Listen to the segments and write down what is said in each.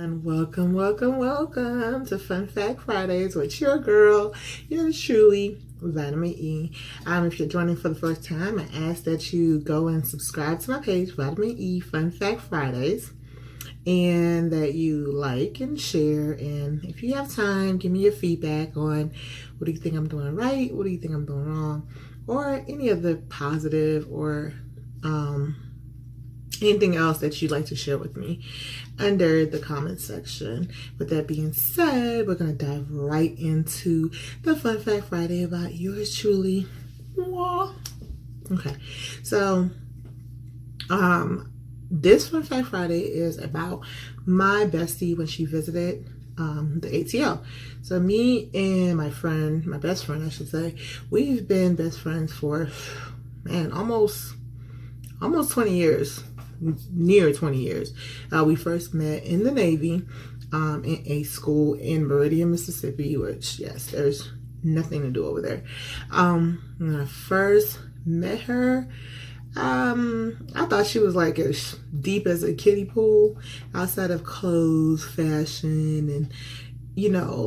And welcome to Fun Fact Fridays with your girl, yours truly, Vitamin E. If you're joining for the first time, I ask that you go and subscribe to my page, Vitamin E Fun Fact Fridays, and that you like and share. And if you have time, give me your feedback on what do you think I'm doing right, what do you think I'm doing wrong, or any other positive or anything else that you'd like to share with me under the comment section. With that being said, we're going to dive right into the Fun Fact Friday about yours truly. Okay, so this Fun Fact Friday is about my bestie when she visited the ATL. So me and my best friend I should say, we've been best friends for almost 20 years. Near 20 years. We first met in the Navy in a school in Meridian, Mississippi, which, yes, there's nothing to do over there. When I first met her, I thought she was like as deep as a kiddie pool outside of clothes, fashion, and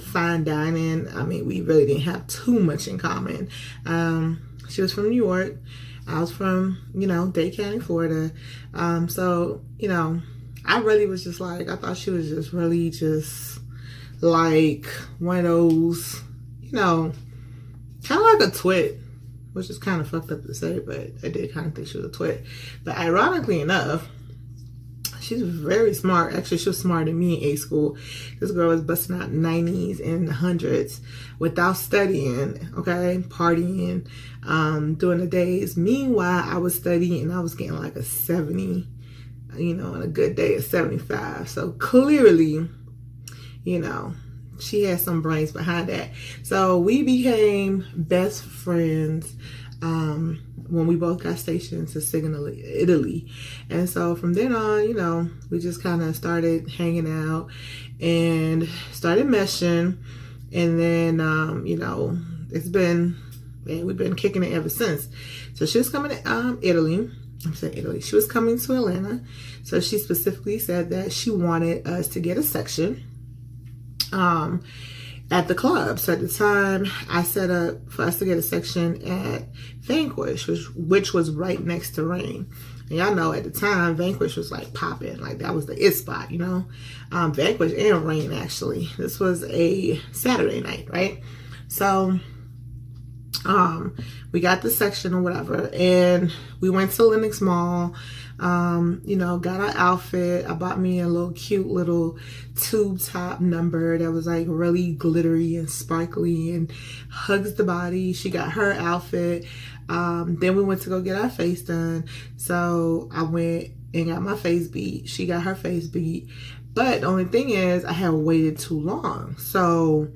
fine dining. I mean, we really didn't have too much in common. She was from New York. I was from, Dade County, Florida. So, I really was just like, I thought she was just really just like one of those, kind of like a twit, which is kind of fucked up to say, but I did kind of think she was a twit. But ironically enough, she's very smart. Actually, she was smarter than me in A school. This girl was busting out 90s and 100s without studying, okay? Partying, during the days. Meanwhile, I was studying and I was getting like a 70, on a good day, a 75. So clearly, she had some brains behind that. So we became best friends when we both got stationed to Signal, Italy. And so from then on, we just kind of started hanging out and started meshing. And then, we've been kicking it ever since. So she was coming to Italy. She was coming to Atlanta. So she specifically said that she wanted us to get a section at the club. So at the time, I set up for us to get a section at Vanquish, which was right next to Rain. And y'all know at the time, Vanquish was like popping. Like that was the it spot, Vanquish and Rain, actually. This was a Saturday night, right? So we got the section or whatever, and we went to Lenox Mall, got our outfit. I bought me a cute little tube top number that was like really glittery and sparkly and hugs the body. She got her outfit. Then we went to go get our face done. So I went and got my face beat. She got her face beat. But the only thing is I had waited too long. So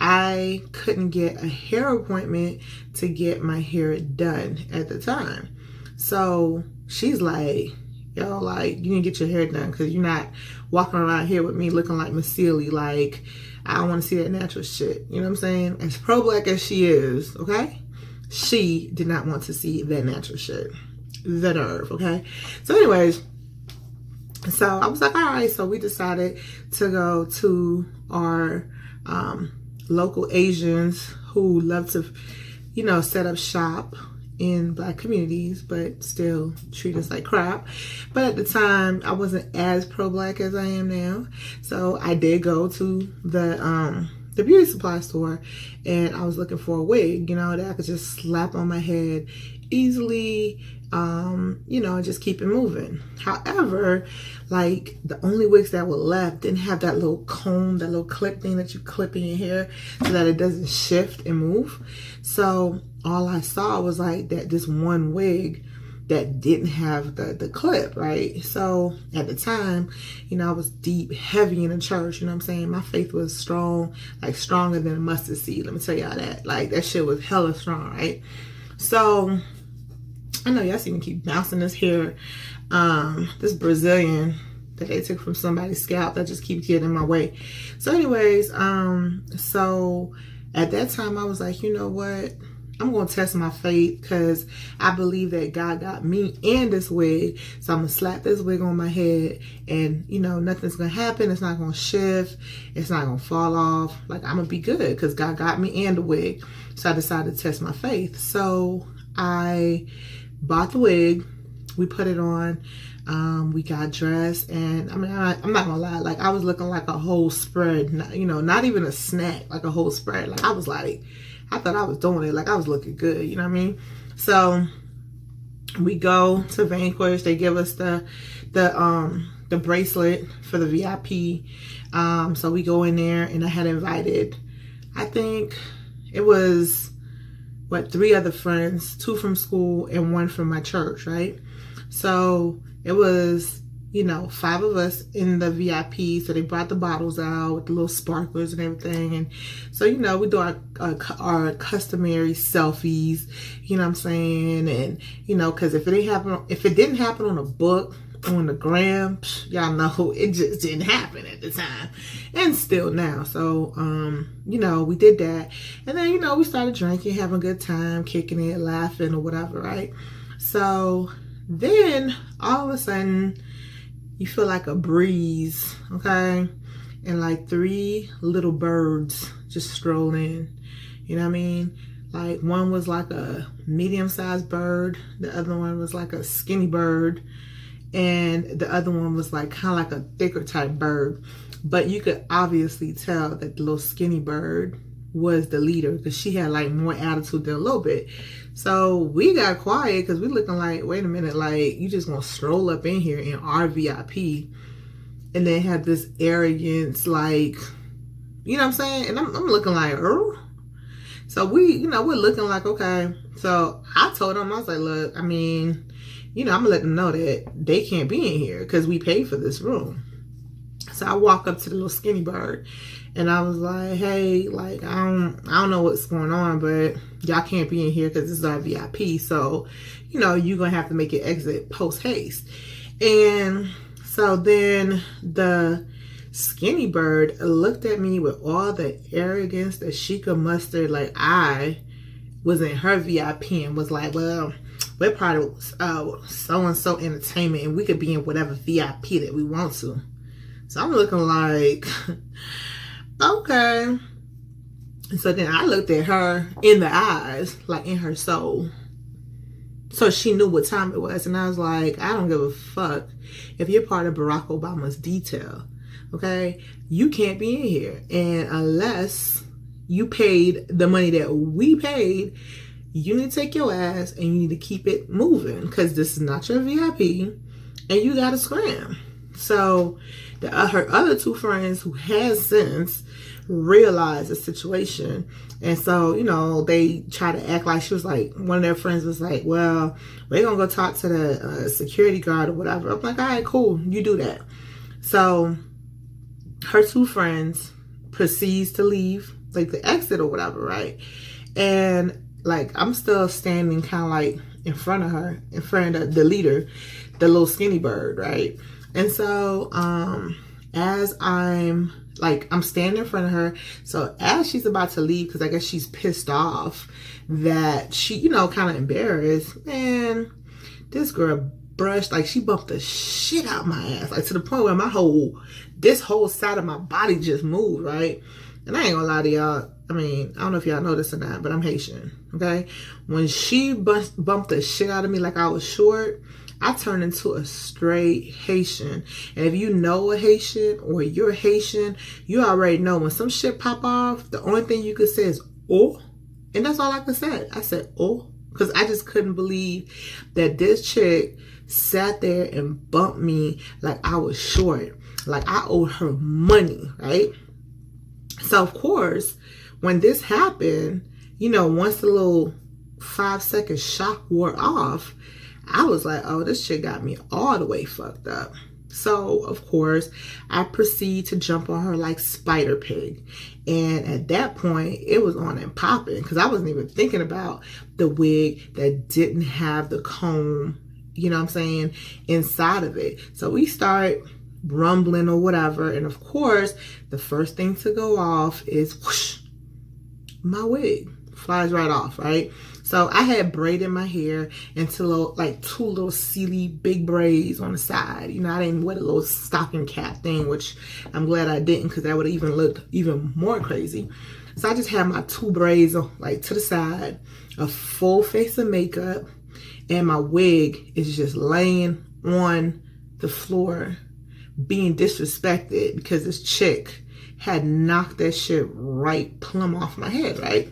I couldn't get a hair appointment to get my hair done at the time. So she's like, yo, like, you need to get your hair done because you're not walking around here with me looking like Miss Sealy. Like, I don't want to see that natural shit. You know what I'm saying? As pro-black as she is, okay? She did not want to see that natural shit. The nerve, okay? So anyways, so I was like, all right. So we decided to go to our local Asians who love to, set up shop in Black communities, but still treat us like crap. But at the time, I wasn't as pro-Black as I am now. So I did go to the beauty supply store, and I was looking for a wig, that I could just slap on my head easily, and just keep it moving. However, like the only wigs that were left didn't have that little comb, that little clip thing that you clip in your hair so that it doesn't shift and move. So all I saw was like this one wig that didn't have the clip, right? So at the time, I was deep, heavy in the church, you know what I'm saying? My faith was strong, like stronger than a mustard seed. Let me tell y'all that. Like that shit was hella strong, right? So I know y'all see me keep bouncing this hair. This Brazilian that they took from somebody's scalp that just keeps getting in my way. So anyways, so at that time I was like, you know what? I'm going to test my faith because I believe that God got me and this wig. So I'm going to slap this wig on my head and, you know, nothing's going to happen. It's not going to shift. It's not going to fall off. Like, I'm going to be good because God got me and the wig. So I decided to test my faith. So I bought the wig. We put it on. We got dressed, and I mean, I'm not gonna lie, like I was looking like a whole spread, you know, not even a snack, like a whole spread. Like I was like, I thought I was doing it, like I was looking good, you know what I mean? So we go to Vanquish. They give us the bracelet for the VIP. So we go in there, and I had invited, I think it was what, 3 other friends, 2 from school and 1 from my church, right? So it was, you know, 5 of us in the VIP. So they brought the bottles out with the little sparklers and everything. And so, you know, we do our customary selfies, you know what I'm saying? And, you know, because if it didn't happen on a book, on the gram, y'all know it just didn't happen at the time, and still now. So you know, we did that, and then, you know, we started drinking, having a good time, kicking it, laughing or whatever, right? So then all of a sudden you feel like a breeze, okay, and like 3 little birds just stroll in, you know what I mean? Like one was like a medium-sized bird, the other one was like a skinny bird, and the other one was like kind of like a thicker type bird. But you could obviously tell that the little skinny bird was the leader because she had like more attitude than a little bit. So we got quiet because we looking like, wait a minute, like you just gonna stroll up in here in our VIP and then have this arrogance, like, you know what I'm saying? And I'm looking like, oh. So we, you know, we're looking like, okay. So I told them, I was like, look, I mean, you know, I'm gonna let them know that they can't be in here because we paid for this room. So I walk up to the little skinny bird and I was like, hey, like, I don't know what's going on, but y'all can't be in here because this is our VIP. So, you know, you're gonna have to make your exit post haste. And so then the skinny bird looked at me with all the arrogance that she could muster. Like I was in her VIP and was like, well, we're part of so-and-so entertainment and we could be in whatever VIP that we want to. So I'm looking like, okay. And so then I looked at her in the eyes, like in her soul. So she knew what time it was. And I was like, I don't give a fuck if you're part of Barack Obama's detail. Okay? You can't be in here. And unless you paid the money that we paid, you need to take your ass and you need to keep it moving because this is not your VIP and you got to scram. So her other 2 friends who had sense realized the situation. And so, you know, they try to act like she was like, one of their friends was like, well, we're going to go talk to the security guard or whatever. I'm like, all right, cool. You do that. So her 2 friends proceeds to leave, like the exit or whatever, right? And like, I'm still standing kind of like in front of her, in front of the leader, the little skinny bird, right? And so, as I'm standing in front of her. So as she's about to leave, because I guess she's pissed off that she, you know, kind of embarrassed, man, this girl brushed, like she bumped the shit out my ass, like to the point where this whole side of my body just moved, right? And I ain't gonna lie to y'all. I mean, I don't know if y'all know this or not, but I'm Haitian, okay? When she bumped the shit out of me like I was short, I turned into a straight Haitian. And if you know a Haitian or you're Haitian, you already know when some shit pop off, the only thing you could say is, oh. And that's all I could say. I said, oh. Because I just couldn't believe that this chick sat there and bumped me like I was short. Like I owed her money, right? So, of course, when this happened, you know, once the little 5-second shock wore off, I was like, oh, this shit got me all the way fucked up. So, of course, I proceed to jump on her like Spider Pig. And at that point, it was on and popping because I wasn't even thinking about the wig that didn't have the comb, you know what I'm saying, inside of it. So we start rumbling or whatever. And of course, the first thing to go off is whoosh, my wig. flies right off, right? So I had braided my hair into like two little silly big braids on the side. You know, I didn't wear the little stocking cap thing, which I'm glad I didn't, because that would have even looked even more crazy. So I just had my two braids like to the side, a full face of makeup, and my wig is just laying on the floor being disrespected because this chick had knocked that shit right plumb off my head, right?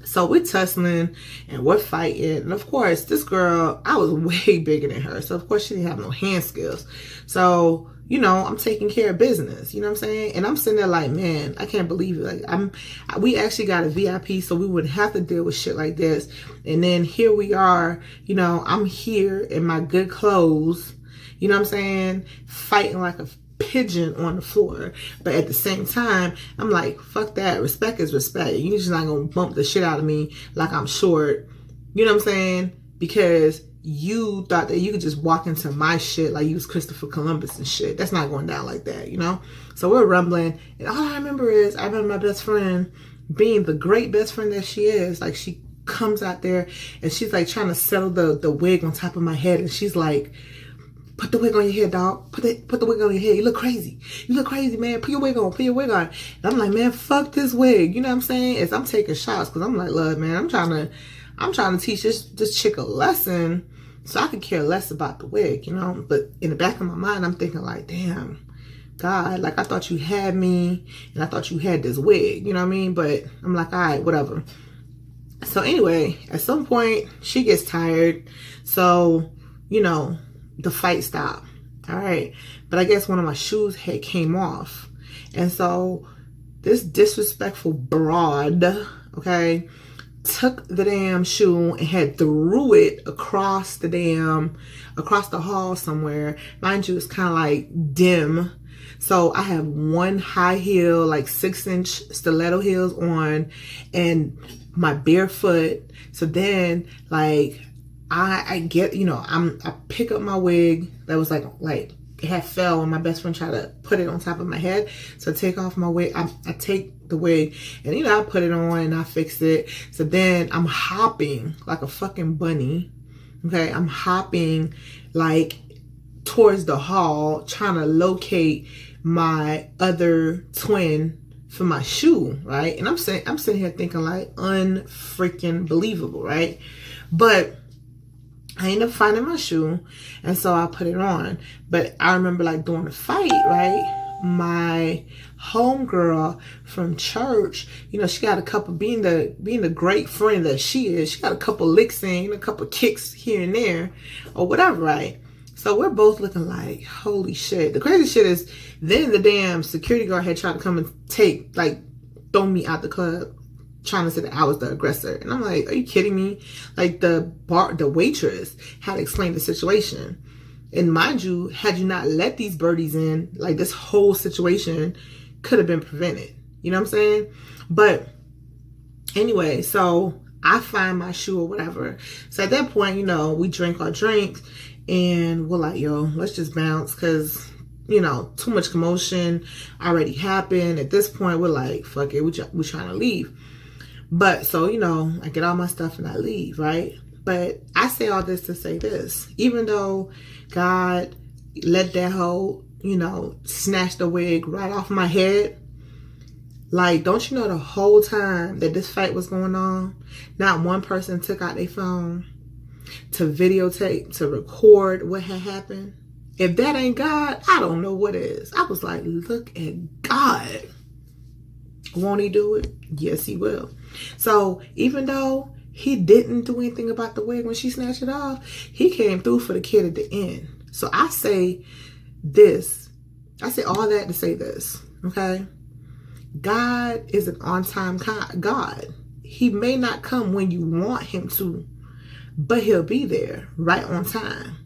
So we're tussling and we're fighting. And of course, this girl, I was way bigger than her. So of course she didn't have no hand skills. So, you know, I'm taking care of business, you know what I'm saying? And I'm sitting there like, man, I can't believe it. Like we actually got a VIP, so we wouldn't have to deal with shit like this. And then here we are, you know, I'm here in my good clothes, you know what I'm saying? Fighting like a pigeon on the floor. But at the same time, I'm like, fuck that. Respect is respect. You're just not gonna bump the shit out of me like I'm short. You know what I'm saying? Because you thought that you could just walk into my shit like you was Christopher Columbus and shit. That's not going down like that, you know? So we're rumbling. And all I remember is, I remember my best friend being the great best friend that she is. Like, she comes out there and she's like trying to settle the wig on top of my head. And she's like, put the wig on your head, dog. Put the wig on your head. You look crazy. You look crazy, man. Put your wig on. Put your wig on. And I'm like, man, fuck this wig. You know what I'm saying? As I'm taking shots, because I'm like, look, man, I'm trying to teach this chick a lesson, so I could care less about the wig, you know? But in the back of my mind, I'm thinking like, damn, God, like I thought you had me, and I thought you had this wig, you know what I mean? But I'm like, all right, whatever. So anyway, at some point, she gets tired. So, you know, the fight stopped. All right. But I guess one of my shoes had came off. And so this disrespectful broad, okay, took the damn shoe and had threw it across the hall somewhere. Mind you, it's kind of like dim. So I have one high heel, like 6-inch stiletto heels on, and my barefoot. So then, like, I get, you know, I pick up my wig that was like it had fell, and my best friend tried to put it on top of my head. So I take off my wig. I take the wig, and you know, I put it on and I fix it. So then I'm hopping like a fucking bunny. Okay, I'm hopping like towards the hall, trying to locate my other twin for my shoe, right? And I'm sitting here thinking like unfreaking believable, right? But I ended up finding my shoe, and so I put it on. But I remember, like, during the fight, right, my homegirl from church, you know, she got a couple, being the great friend that she is, she got a couple licks in, a couple kicks here and there, or whatever, right? So we're both looking like, holy shit. The crazy shit is, then the damn security guard had tried to come and throw me out the club, trying to say that I was the aggressor. And I'm like, are you kidding me? Like, the waitress had explained the situation. And mind you, had you not let these birdies in, like, this whole situation could have been prevented. You know what I'm saying? But anyway, so I find my shoe or whatever. So at that point, you know, we drink our drinks and we're like, yo, let's just bounce, because, you know, too much commotion already happened. At this point, we're like, fuck it, we're trying to leave. But so, you know, I get all my stuff and I leave, right? But I say all this to say this. Even though God let that hoe, you know, snatch the wig right off my head, like, don't you know the whole time that this fight was going on, not one person took out their phone to videotape, to record what had happened? If that ain't God, I don't know what is. I was like, look at God. Won't he do it? Yes, he will. So even though he didn't do anything about the wig when she snatched it off, he came through for the kid at the end. So I say this. I say all that to say this, okay? God is an on-time God. He may not come when you want him to, but he'll be there right on time.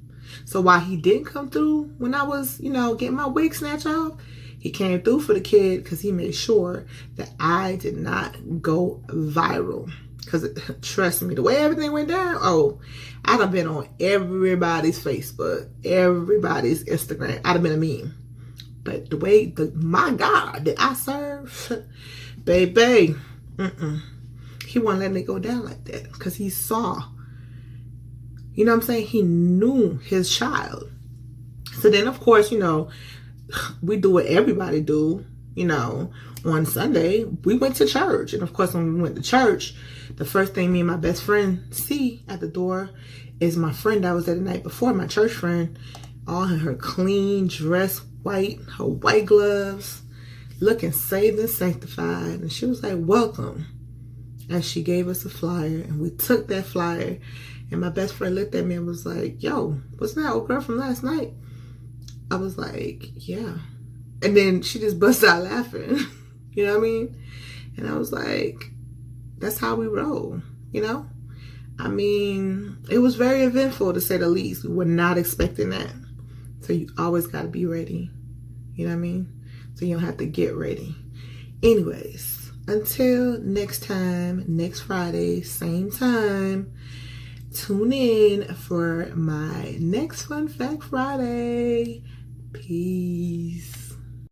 So while he didn't come through when I was, you know, getting my wig snatched off, he came through for the kid because he made sure that I did not go viral. Because trust me, the way everything went down, oh, I'd have been on everybody's Facebook, everybody's Instagram. I'd have been a meme. But the way, my God that I serve, baby, he wasn't letting it go down like that because he saw, you know what I'm saying? He knew his child. So then, of course, you know, we do what everybody do, you know. On Sunday, we went to church. And of course, when we went to church, the first thing me and my best friend see at the door is my friend that was there the night before, my church friend, all in her clean dress, white, her white gloves, looking saved and sanctified. And she was like, welcome. And she gave us a flyer, and we took that flyer. And my best friend looked at me and was like, yo, wasn't that old girl from last night? I was like, yeah. And then she just busted out laughing. You know what I mean? And I was like, that's how we roll, you know? I mean, it was very eventful, to say the least. We were not expecting that. So you always got to be ready. You know what I mean? So you don't have to get ready. Anyways, until next time, next Friday, same time, tune in for my next Fun Fact Friday. Peace.